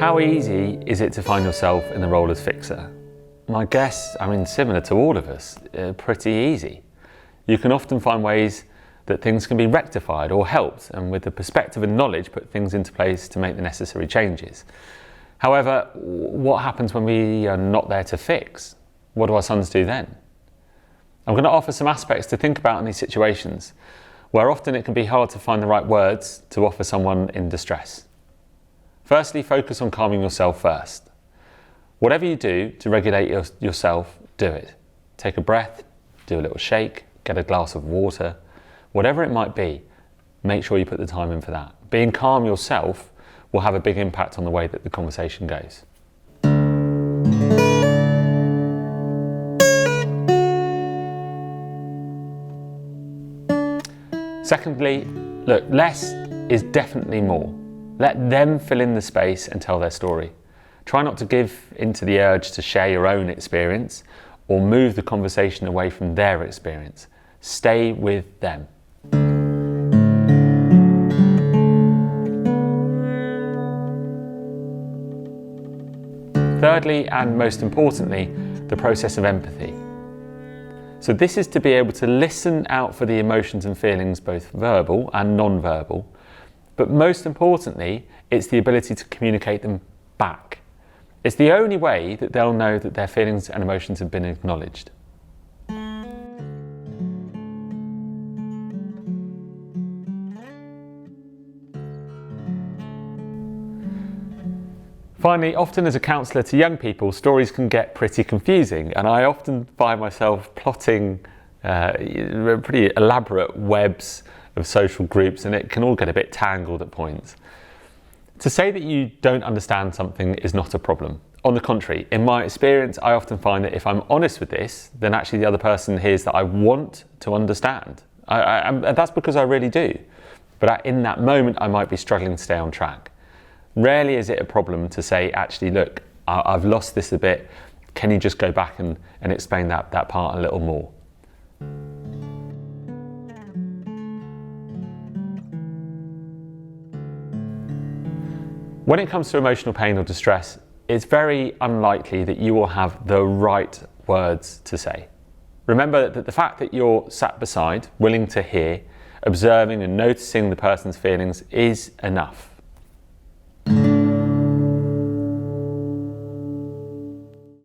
How easy is it to find yourself in the role as fixer? My guess, similar to all of us, pretty easy. You can often find ways that things can be rectified or helped, and with the perspective and knowledge put things into place to make the necessary changes. However, what happens when we are not there to fix? What do our sons do then? I'm going to offer some aspects to think about in these situations, where often it can be hard to find the right words to offer someone in distress. Firstly, focus on calming yourself first. Whatever you do to regulate yourself, do it. Take a breath, do a little shake, get a glass of water. Whatever it might be, make sure you put the time in for that. Being calm yourself will have a big impact on the way that the conversation goes. Secondly, look, less is definitely more. Let them fill in the space and tell their story. Try not to give into the urge to share your own experience or move the conversation away from their experience. Stay with them. Thirdly, and most importantly, the process of empathy. So this is to be able to listen out for the emotions and feelings, both verbal and non-verbal, but most importantly, it's the ability to communicate them back. It's the only way that they'll know that their feelings and emotions have been acknowledged. Finally, often as a counsellor to young people, stories can get pretty confusing, and I often find myself plotting pretty elaborate webs of social groups, and it can all get a bit tangled at points. To say that you don't understand something is not a problem. On the contrary, in my experience, I often find that if I'm honest with this, then actually the other person hears that I want to understand. And that's because I really do. But in that moment, I might be struggling to stay on track. Rarely is it a problem to say, actually, look, I've lost this a bit. Can you just go back and explain that part a little more? When it comes to emotional pain or distress, it's very unlikely that you will have the right words to say. Remember that the fact that you're sat beside, willing to hear, observing and noticing the person's feelings is enough.